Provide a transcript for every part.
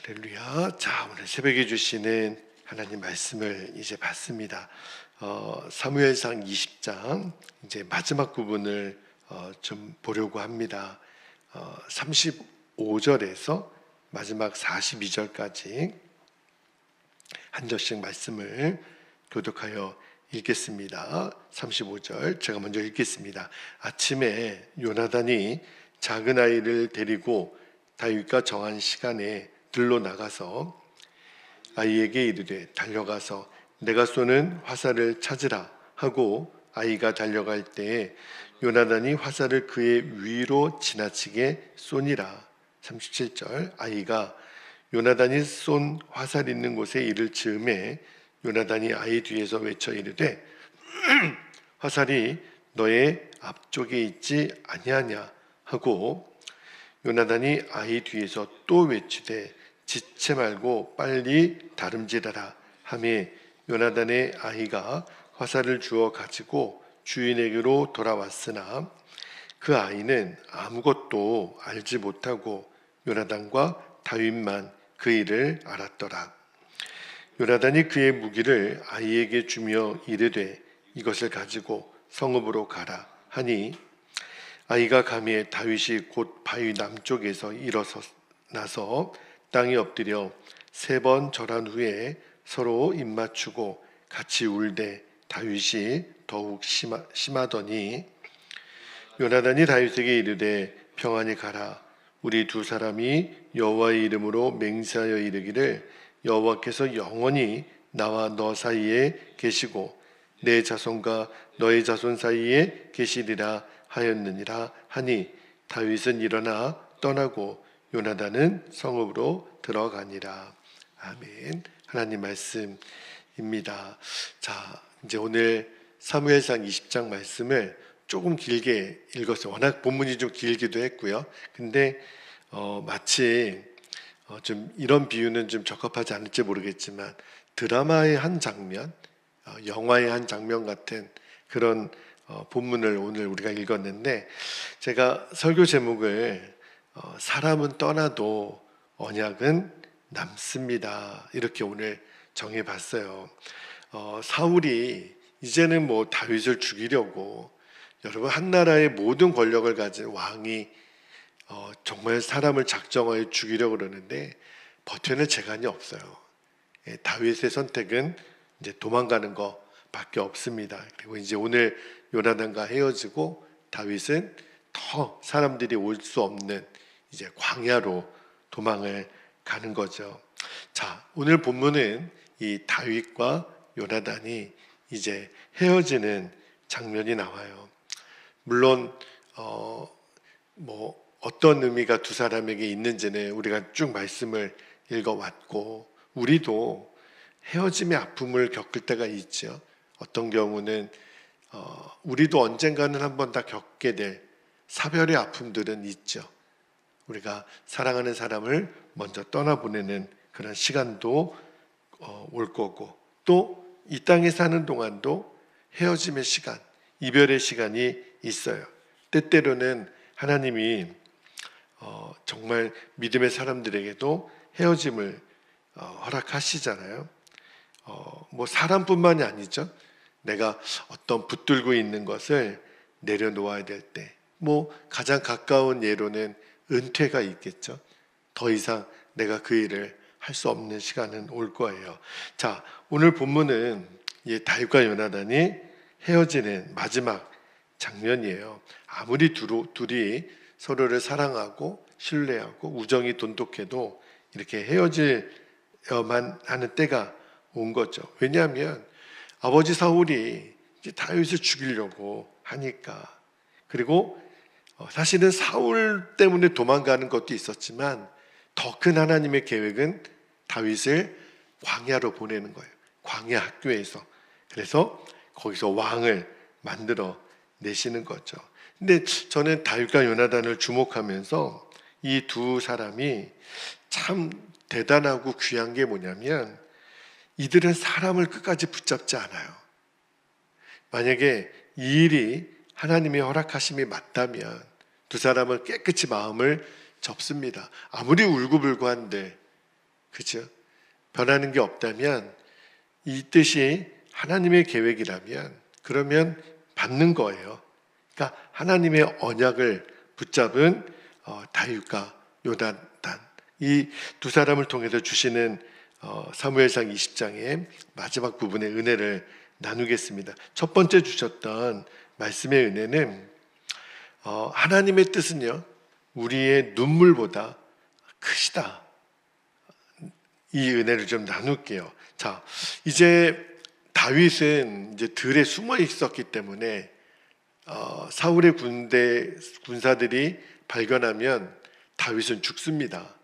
할렐루야. 자, 오늘 새벽에 주시는 하나님 말씀을 이제 봤습니다. 사무엘상 20장 이제 마지막 부분을 좀 보려고 합니다. 35절에서 마지막 42절까지 한 절씩 말씀을 교독하여 읽겠습니다. 35절 제가 먼저 읽겠습니다. 아침에 요나단이 작은 아이를 데리고 다윗과 정한 시간에 들로 나가서 아이에게 이르되 달려가서 내가 쏘는 화살을 찾으라 하고 아이가 달려갈 때에 요나단이 화살을 그의 위로 지나치게 쏘니라. 37절 아이가 요나단이 쏜 화살 있는 곳에 이를 즈음에 요나단이 아이 뒤에서 외쳐 이르되 화살이 너의 앞쪽에 있지 아니하냐 하고 요나단이 아이 뒤에서 또 외치되 지체 말고 빨리 다름질하라 하며 요나단의 아이가 화살을 주어 가지고 주인에게로 돌아왔으나 그 아이는 아무것도 알지 못하고 요나단과 다윗만 그 일을 알았더라. 요나단이 그의 무기를 아이에게 주며 이르되 이것을 가지고 성읍으로 가라 하니 아이가 가매 다윗이 곧 바위 남쪽에서 일어나서 땅에 엎드려 3번 절한 후에 서로 입맞추고 같이 울되 다윗이 더욱 심하더니 요나단이 다윗에게 이르되 평안히 가라. 우리 두 사람이 여호와의 이름으로 맹세하여 이르기를 여호와께서 영원히 나와 너 사이에 계시고 내 자손과 너의 자손 사이에 계시리라 하였느니라 하니 다윗은 일어나 떠나고 요나단은 성읍으로 들어가니라. 아멘. 하나님 말씀입니다. 자, 이제 오늘 사무엘상 20장 말씀을 조금 길게 읽었어요. 워낙 본문이 좀 길기도 했고요. 근데 마치 좀 이런 비유는 좀 적합하지 않을지 모르겠지만 드라마의 한 장면, 영화의 한 장면 같은 그런 본문을 오늘 우리가 읽었는데 제가 설교 제목을 사람은 떠나도 언약은 남습니다 이렇게 오늘 정해봤어요. 사울이 이제는 뭐 다윗을 죽이려고 여러분 한 나라의 모든 권력을 가진 왕이 정말 사람을 작정하여 죽이려고 그러는데 버텨낼 재간이 없어요. 다윗의 선택은 이제 도망가는 것밖에 없습니다. 그리고 이제 오늘 요나단과 헤어지고 다윗은 더 사람들이 올 수 없는 이제 광야로 도망을 가는 거죠. 자, 오늘 본문은 이 다윗과 요나단이 이제 헤어지는 장면이 나와요. 물론 뭐 어떤 의미가 두 사람에게 있는지는 우리가 쭉 말씀을 읽어왔고 우리도 헤어짐의 아픔을 겪을 때가 있죠. 어떤 경우는 우리도 언젠가는 한번 다 겪게 될 사별의 아픔들은 있죠. 우리가 사랑하는 사람을 먼저 떠나보내는 그런 시간도 올 거고 또 이 땅에 사는 동안도 헤어짐의 시간, 이별의 시간이 있어요. 때때로는 하나님이 정말 믿음의 사람들에게도 헤어짐을 허락하시잖아요. 뭐 사람뿐만이 아니죠. 내가 어떤 붙들고 있는 것을 내려놓아야 될 때, 뭐 가장 가까운 예로는 은퇴가 있겠죠. 더 이상 내가 그 일을 할 수 없는 시간은 올 거예요. 자, 오늘 본문은 다윗과 요나단이 헤어지는 마지막 장면이에요. 아무리 둘이 서로를 사랑하고 신뢰하고 우정이 돈독해도 이렇게 헤어질만 하는 때가 온 거죠. 왜냐하면 아버지 사울이 다윗을 죽이려고 하니까. 그리고 사실은 사울 때문에 도망가는 것도 있었지만 더 큰 하나님의 계획은 다윗을 광야로 보내는 거예요. 광야 학교에서. 그래서 거기서 왕을 만들어 내시는 거죠. 근데 저는 다윗과 요나단을 주목하면서 이 두 사람이 참 대단하고 귀한 게 뭐냐면 이들은 사람을 끝까지 붙잡지 않아요. 만약에 이 일이 하나님의 허락하심이 맞다면 두 사람은 깨끗이 마음을 접습니다. 아무리 울고불고한데 그죠? 변하는 게 없다면 이 뜻이 하나님의 계획이라면 그러면 받는 거예요. 그러니까 하나님의 언약을 붙잡은 다윗과 요나단, 이 두 사람을 통해서 주시는 사무엘상 20장의 마지막 부분의 은혜를 나누겠습니다. 첫 번째 주셨던 말씀의 은혜는 하나님의 뜻은요 우리의 눈물보다 크시다. 이 은혜를 좀 나눌게요. 자, 이제 다윗은 이제 들에 숨어 있었기 때문에 사울의 군사들이 발견하면 다윗은 죽습니다.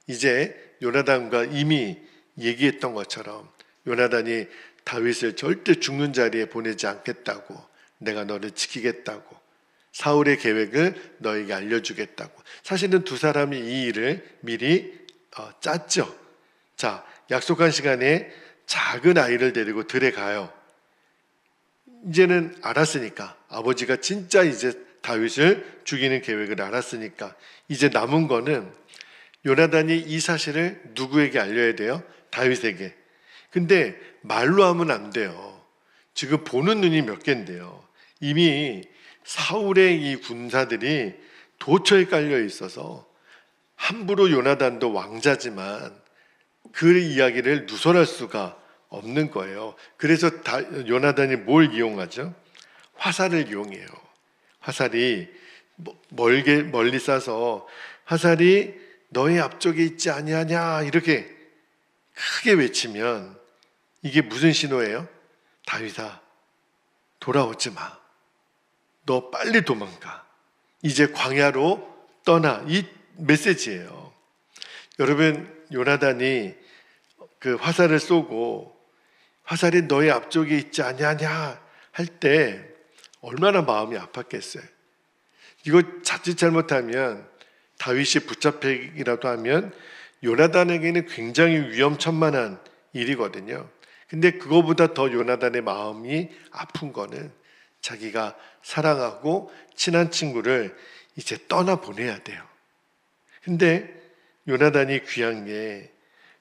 이제 요나단과 이미 얘기했던 것처럼 요나단이 다윗을 절대 죽는 자리에 보내지 않겠다고, 내가 너를 지키겠다고, 사울의 계획을 너에게 알려주겠다고. 사실은 두 사람이 이 일을 미리 짰죠. 자, 약속한 시간에 작은 아이를 데리고 들에 가요. 이제는 알았으니까, 아버지가 진짜 이제 다윗을 죽이는 계획을 알았으니까 이제 남은 거는 요나단이 이 사실을 누구에게 알려야 돼요? 다윗에게. 근데 말로 하면 안 돼요. 지금 보는 눈이 몇 개인데요. 이미 사울의 이 군사들이 도처에 깔려 있어서 함부로 요나단도 왕자지만 그 이야기를 누설할 수가 없는 거예요. 그래서 요나단이 뭘 이용하죠? 화살을 이용해요. 화살이 멀리 쏴서 화살이 너의 앞쪽에 있지 아니하냐 이렇게 크게 외치면 이게 무슨 신호예요? 다윗아, 돌아오지 마. 너 빨리 도망가. 이제 광야로 떠나. 이 메시지예요. 여러분, 요나단이 그 화살을 쏘고 화살이 너의 앞쪽에 있지 아니하냐 할 때 얼마나 마음이 아팠겠어요. 이거 자칫 잘못하면 다윗이 붙잡히기라도 하면 요나단에게는 굉장히 위험천만한 일이거든요. 근데 그거보다 더 요나단의 마음이 아픈 거는 자기가 사랑하고 친한 친구를 이제 떠나보내야 돼요. 근데 요나단이 귀한 게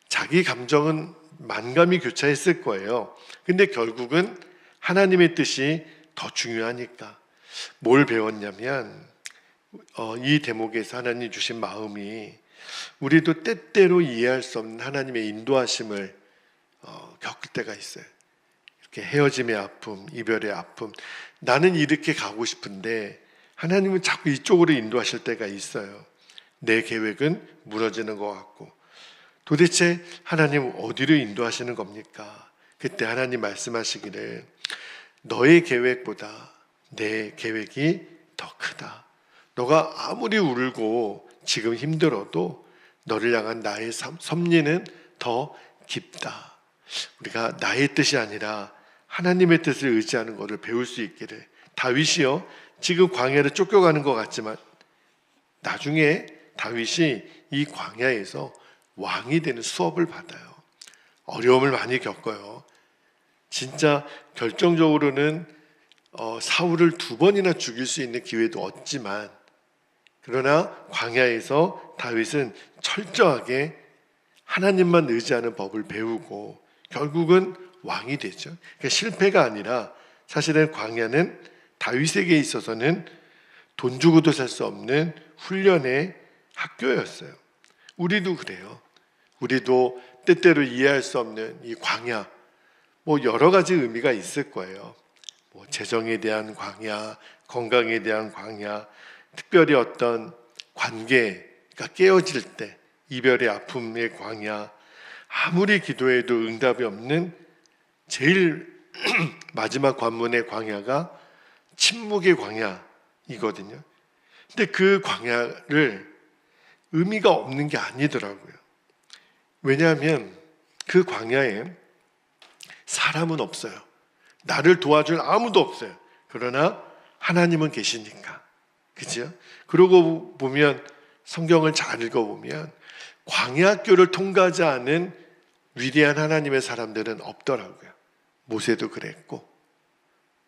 자기 감정은 만감이 교차했을 거예요. 근데 결국은 하나님의 뜻이 더 중요하니까 뭘 배웠냐면 이 대목에서 하나님 주신 마음이 우리도 때때로 이해할 수 없는 하나님의 인도하심을 겪을 때가 있어요. 이렇게 헤어짐의 아픔, 이별의 아픔. 나는 이렇게 가고 싶은데 하나님은 자꾸 이쪽으로 인도하실 때가 있어요. 내 계획은 무너지는 것 같고 도대체 하나님 어디로 인도하시는 겁니까? 그때 하나님 말씀하시기를 너의 계획보다 내 계획이 더 크다. 너가 아무리 울고 지금 힘들어도 너를 향한 나의 섭리는 더 깊다. 우리가 나의 뜻이 아니라 하나님의 뜻을 의지하는 것을 배울 수 있기를. 다윗이요 지금 광야를 쫓겨가는 것 같지만 나중에 다윗이 이 광야에서 왕이 되는 수업을 받아요. 어려움을 많이 겪어요. 진짜 결정적으로는 사울을 2번이나 죽일 수 있는 기회도 얻지만 그러나 광야에서 다윗은 철저하게 하나님만 의지하는 법을 배우고 결국은 왕이 되죠. 그러니까 실패가 아니라 사실은 광야는 다윗에게 있어서는 돈 주고도 살 수 없는 훈련의 학교였어요. 우리도 그래요. 우리도 때때로 이해할 수 없는 이 광야, 여러 가지 의미가 있을 거예요. 재정에 대한 광야, 건강에 대한 광야, 특별히 어떤 관계가 깨어질 때 이별의 아픔의 광야, 아무리 기도해도 응답이 없는 제일 마지막 관문의 광야가 침묵의 광야이거든요. 근데 그 광야를 의미가 없는 게 아니더라고요. 왜냐하면 그 광야에 사람은 없어요. 나를 도와줄 아무도 없어요. 그러나 하나님은 계시니까. 그죠? 그러고 보면 성경을 잘 읽어보면 광야교를 통과하지 않은 위대한 하나님의 사람들은 없더라고요. 모세도 그랬고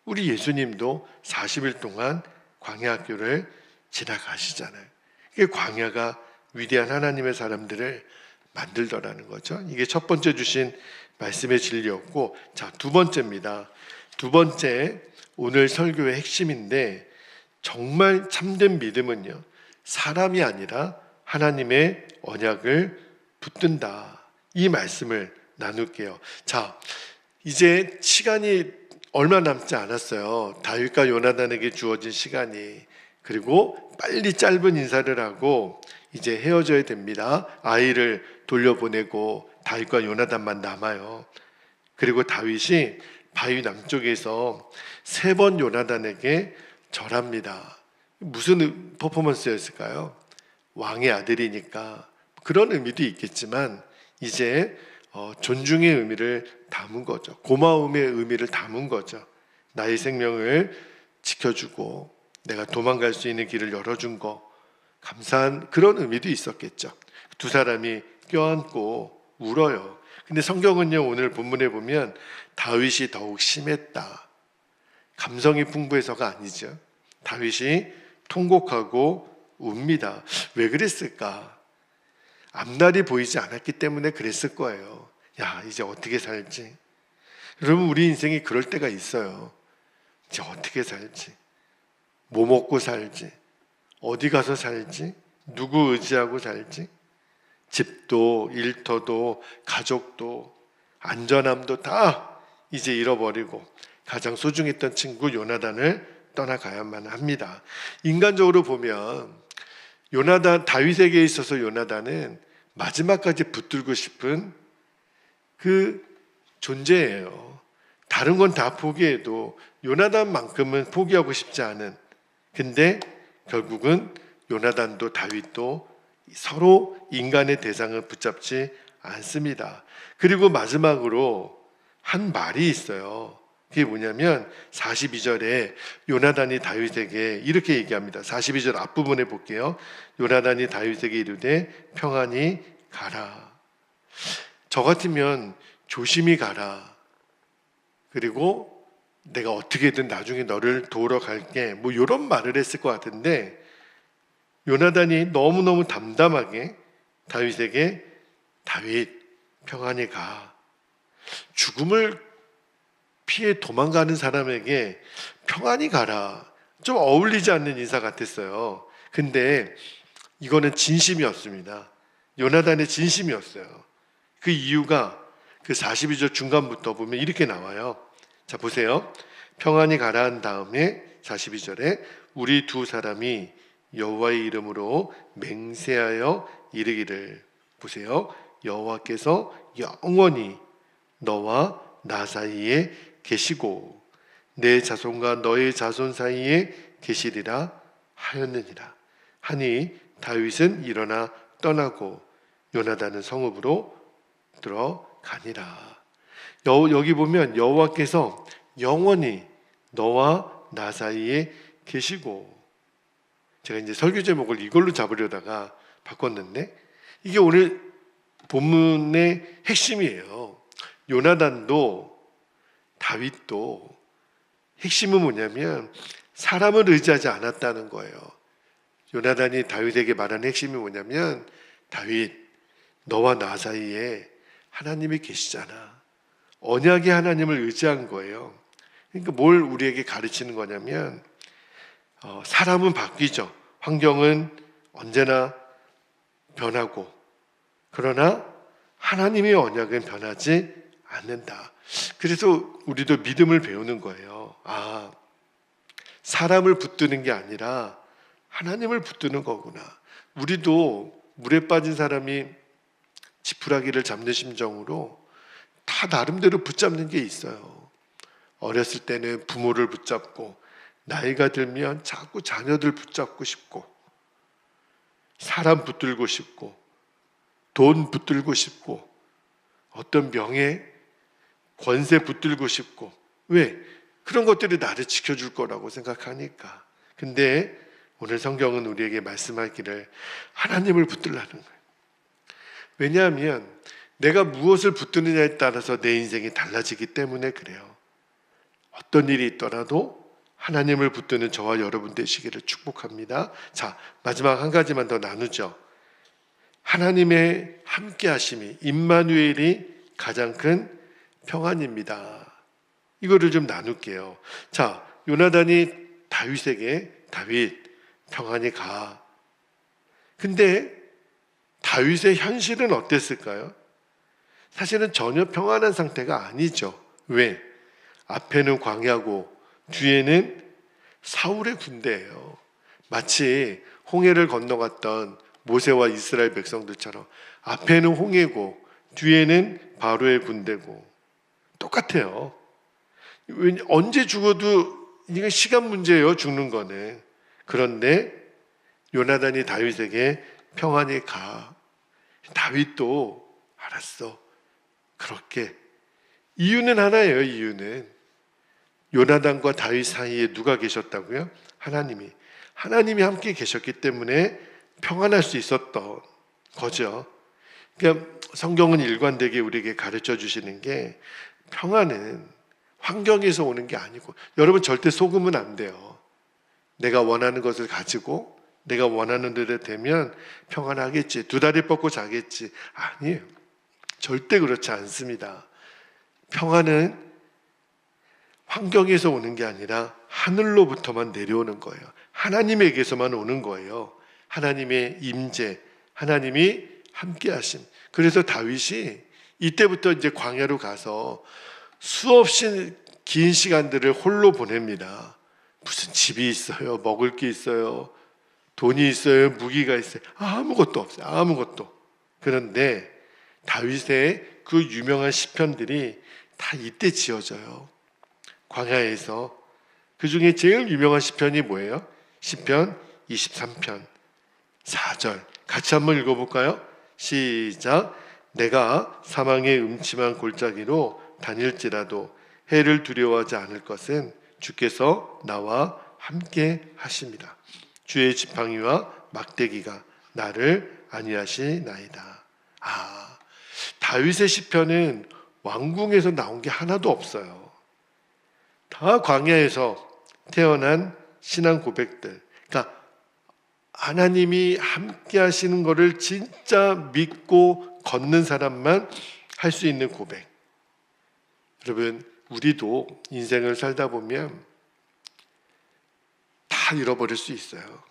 우리 예수님도 40일 동안 광야교를 지나가시잖아요. 이게 광야가 위대한 하나님의 사람들을 만들더라는 거죠. 이게 첫 번째 주신 말씀의 진리였고, 자, 두 번째입니다. 두 번째, 오늘 설교의 핵심인데, 정말 참된 믿음은요, 사람이 아니라 하나님의 언약을 붙든다. 이 말씀을 나눌게요. 자, 이제 시간이 얼마 남지 않았어요. 다윗과 요나단에게 주어진 시간이. 그리고 빨리 짧은 인사를 하고 이제 헤어져야 됩니다. 아이를 돌려보내고 다윗과 요나단만 남아요. 그리고 다윗이 바위 남쪽에서 3번 요나단에게 절합니다. 무슨 퍼포먼스였을까요? 왕의 아들이니까 그런 의미도 있겠지만 이제 존중의 의미를 담은 거죠. 고마움의 의미를 담은 거죠. 나의 생명을 지켜주고 내가 도망갈 수 있는 길을 열어준 거, 감사한 그런 의미도 있었겠죠. 두 사람이 껴안고 울어요. 근데 성경은요, 오늘 본문에 보면 다윗이 더욱 심했다. 감성이 풍부해서가 아니죠. 다윗이 통곡하고 웁니다. 왜 그랬을까? 앞날이 보이지 않았기 때문에 그랬을 거예요. 야, 이제 어떻게 살지? 여러분, 우리 인생이 그럴 때가 있어요. 이제 어떻게 살지? 뭐 먹고 살지? 어디 가서 살지? 누구 의지하고 살지? 집도, 일터도, 가족도, 안전함도 다 이제 잃어버리고 가장 소중했던 친구 요나단을 떠나가야만 합니다. 인간적으로 보면 다윗에게 있어서 요나단은 마지막까지 붙들고 싶은 그 존재예요. 다른 건 다 포기해도 요나단만큼은 포기하고 싶지 않은. 근데 결국은 요나단도 다윗도 서로 인간의 대상을 붙잡지 않습니다. 그리고 마지막으로 한 말이 있어요. 그게 뭐냐면 42절에 요나단이 다윗에게 이렇게 얘기합니다. 42절 앞부분에 볼게요. 요나단이 다윗에게 이르되 평안히 가라. 저 같으면 조심히 가라. 그리고 내가 어떻게든 나중에 너를 도우러 갈게. 뭐 이런 말을 했을 것 같은데 요나단이 너무너무 담담하게 다윗에게 다윗 평안히 가. 죽음을 피해 도망가는 사람에게 평안히 가라. 좀 어울리지 않는 인사 같았어요. 근데 이거는 진심이었습니다. 요나단의 진심이었어요. 그 이유가 그 42절 중간부터 보면 이렇게 나와요. 자, 보세요. 평안히 가라 한 다음에 42절에 우리 두 사람이 여호와의 이름으로 맹세하여 이르기를. 보세요. 여호와께서 영원히 너와 나 사이에 계시고 내 자손과 너의 자손 사이에 계시리라 하였느니라 하니 다윗은 일어나 떠나고 요나단은 성읍으로 들어가니라. 여기 보면 여호와께서 영원히 너와 나 사이에 계시고, 제가 이제 설교 제목을 이걸로 잡으려다가 바꿨는데 이게 오늘 본문의 핵심이에요. 요나단도 다윗도 핵심은 뭐냐면 사람을 의지하지 않았다는 거예요. 요나단이 다윗에게 말하는 핵심이 뭐냐면 다윗, 너와 나 사이에 하나님이 계시잖아. 언약의 하나님을 의지한 거예요. 그러니까 뭘 우리에게 가르치는 거냐면 사람은 바뀌죠. 환경은 언제나 변하고, 그러나 하나님의 언약은 변하지 않는다. 그래서 우리도 믿음을 배우는 거예요. 아, 사람을 붙드는 게 아니라 하나님을 붙드는 거구나. 우리도 물에 빠진 사람이 지푸라기를 잡는 심정으로 다 나름대로 붙잡는 게 있어요. 어렸을 때는 부모를 붙잡고, 나이가 들면 자꾸 자녀들 붙잡고 싶고, 사람 붙들고 싶고, 돈 붙들고 싶고, 어떤 명예, 권세 붙들고 싶고. 왜? 그런 것들이 나를 지켜줄 거라고 생각하니까. 근데 오늘 성경은 우리에게 말씀하기를 하나님을 붙들라는 거예요. 왜냐하면 내가 무엇을 붙드느냐에 따라서 내 인생이 달라지기 때문에 그래요. 어떤 일이 있더라도 하나님을 붙드는 저와 여러분 되시기를 축복합니다. 자, 마지막 한 가지만 더 나누죠. 하나님의 함께 하심이, 임마누엘이 가장 큰 평안입니다. 이거를 좀 나눌게요. 자, 요나단이 다윗에게 다윗 평안히 가. 근데 다윗의 현실은 어땠을까요? 사실은 전혀 평안한 상태가 아니죠. 왜? 앞에는 광야고 뒤에는 사울의 군대예요. 마치 홍해를 건너갔던 모세와 이스라엘 백성들처럼 앞에는 홍해고 뒤에는 바로의 군대고 똑같아요. 언제 죽어도 이게 시간 문제예요. 죽는 거는. 그런데 요나단이 다윗에게 평안히 가. 다윗도 알았어. 그렇게. 이유는 하나예요. 이유는 요나단과 다윗 사이에 누가 계셨다고요? 하나님이 함께 계셨기 때문에 평안할 수 있었던 거죠. 그러니까 성경은 일관되게 우리에게 가르쳐 주시는 게 평안은 환경에서 오는 게 아니고, 여러분 절대 속으면 안 돼요. 내가 원하는 것을 가지고 내가 원하는 대로 되면 평안하겠지, 두 다리 뻗고 자겠지. 아니에요. 절대 그렇지 않습니다. 평안은 환경에서 오는 게 아니라 하늘로부터만 내려오는 거예요. 하나님에게서만 오는 거예요. 하나님의 임재, 하나님이 함께 하심. 그래서 다윗이 이때부터 이제 광야로 가서 수없이 긴 시간들을 홀로 보냅니다. 무슨 집이 있어요, 먹을 게 있어요, 돈이 있어요, 무기가 있어요? 아무것도 없어요. 아무것도. 그런데 다윗의 그 유명한 시편들이 다 이때 지어져요. 광야에서. 그 중에 제일 유명한 시편이 뭐예요? 시편 23편 4절. 같이 한번 읽어볼까요? 시작. 내가 사망의 음침한 골짜기로 다닐지라도 해를 두려워하지 않을 것은 주께서 나와 함께 하십니다. 주의 지팡이와 막대기가 나를 안위하시나이다. 다윗의 시편은 왕궁에서 나온 게 하나도 없어요. 다 광야에서 태어난 신앙 고백들. 그러니까 하나님이 함께 하시는 것을 진짜 믿고 걷는 사람만 할 수 있는 고백. 여러분, 우리도 인생을 살다 보면 다 잃어버릴 수 있어요.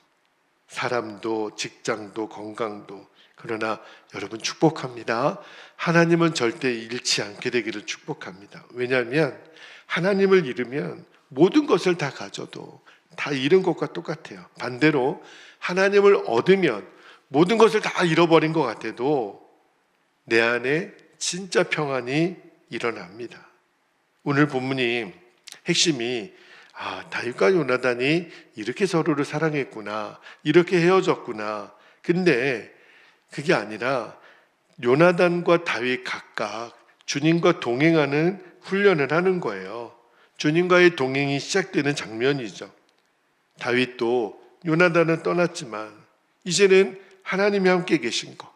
사람도, 직장도, 건강도. 그러나 여러분, 축복합니다. 하나님은 절대 잃지 않게 되기를 축복합니다. 왜냐하면 하나님을 잃으면 모든 것을 다 가져도 다 잃은 것과 똑같아요. 반대로 하나님을 얻으면 모든 것을 다 잃어버린 것 같아도 내 안에 진짜 평안이 일어납니다. 오늘 본문이 핵심이 다윗과 요나단이 이렇게 서로를 사랑했구나, 이렇게 헤어졌구나. 근데 그게 아니라 요나단과 다윗 각각 주님과 동행하는 훈련을 하는 거예요. 주님과의 동행이 시작되는 장면이죠. 다윗도 요나단은 떠났지만 이제는 하나님이 함께 계신 거.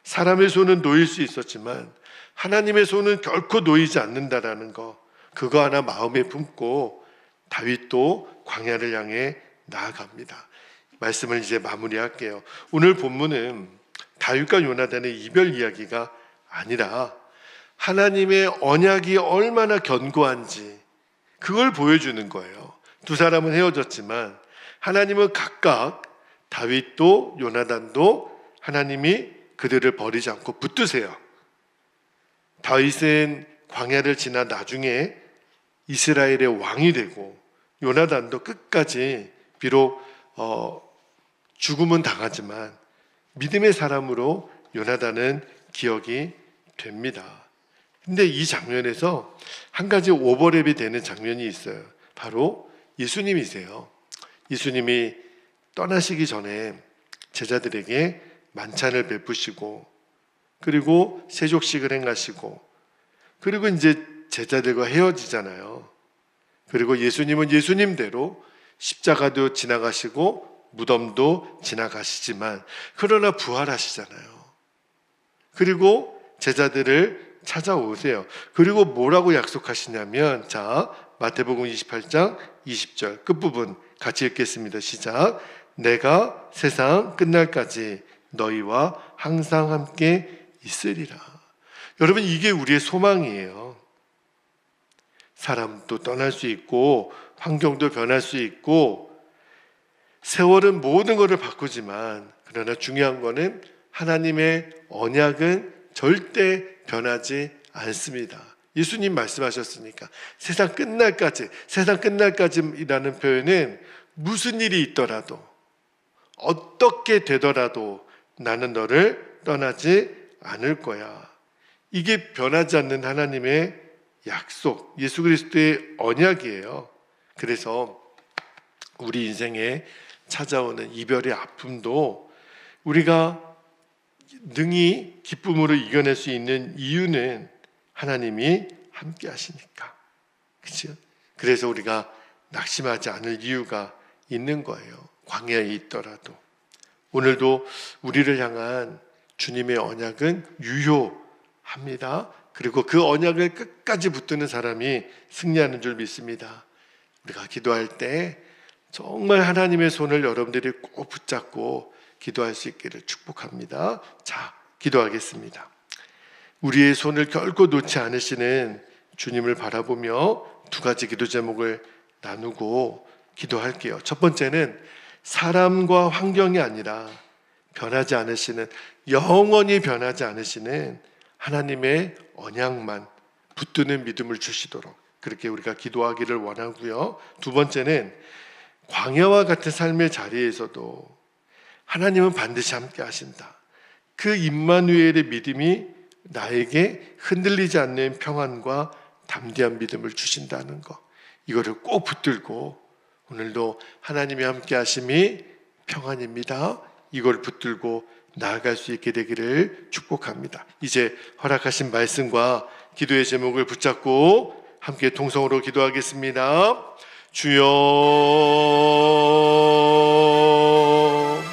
사람의 손은 놓일 수 있었지만 하나님의 손은 결코 놓이지 않는다라는 거, 그거 하나 마음에 품고 다윗도 광야를 향해 나아갑니다. 말씀을 이제 마무리할게요. 오늘 본문은 다윗과 요나단의 이별 이야기가 아니라 하나님의 언약이 얼마나 견고한지 그걸 보여주는 거예요. 두 사람은 헤어졌지만 하나님은 각각, 다윗도 요나단도 하나님이 그들을 버리지 않고 붙드세요. 다윗은 광야를 지나 나중에 이스라엘의 왕이 되고, 요나단도 끝까지 비록 죽음은 당하지만 믿음의 사람으로 요나단은 기억이 됩니다. 근데 이 장면에서 한 가지 오버랩이 되는 장면이 있어요. 바로 예수님이세요. 예수님이 떠나시기 전에 제자들에게 만찬을 베푸시고, 그리고 세족식을 행하시고, 그리고 이제 제자들과 헤어지잖아요. 그리고 예수님은 예수님대로 십자가도 지나가시고 무덤도 지나가시지만 그러나 부활하시잖아요. 그리고 제자들을 찾아오세요. 그리고 뭐라고 약속하시냐면, 자, 마태복음 28장 20절 끝부분 같이 읽겠습니다. 시작. 내가 세상 끝날까지 너희와 항상 함께 있으리라. 여러분, 이게 우리의 소망이에요. 사람도 떠날 수 있고 환경도 변할 수 있고 세월은 모든 것을 바꾸지만, 그러나 중요한 것은 하나님의 언약은 절대 변하지 않습니다. 예수님 말씀하셨으니까 세상 끝날까지이라는 표현은 무슨 일이 있더라도 어떻게 되더라도 나는 너를 떠나지 않을 거야. 이게 변하지 않는 하나님의 약속, 예수 그리스도의 언약이에요. 그래서 우리 인생에 찾아오는 이별의 아픔도 우리가 능히 기쁨으로 이겨낼 수 있는 이유는 하나님이 함께 하시니까. 그렇죠? 그래서 우리가 낙심하지 않을 이유가 있는 거예요. 광야에 있더라도. 오늘도 우리를 향한 주님의 언약은 유효합니다. 그리고 그 언약을 끝까지 붙드는 사람이 승리하는 줄 믿습니다. 우리가 기도할 때 정말 하나님의 손을 여러분들이 꼭 붙잡고 기도할 수 있기를 축복합니다. 자, 기도하겠습니다. 우리의 손을 결코 놓지 않으시는 주님을 바라보며 두 가지 기도 제목을 나누고 기도할게요. 첫 번째는 사람과 환경이 아니라 변하지 않으시는, 영원히 변하지 않으시는 하나님의 언약만 붙드는 믿음을 주시도록 그렇게 우리가 기도하기를 원하고요. 두 번째는 광야와 같은 삶의 자리에서도 하나님은 반드시 함께 하신다. 그 임마누엘의 믿음이 나에게 흔들리지 않는 평안과 담대한 믿음을 주신다는 것, 이거를 꼭 붙들고 오늘도 하나님이 함께 하심이 평안입니다. 이걸 붙들고 나아갈 수 있게 되기를 축복합니다. 이제 허락하신 말씀과 기도의 제목을 붙잡고 함께 통성으로 기도하겠습니다. 주여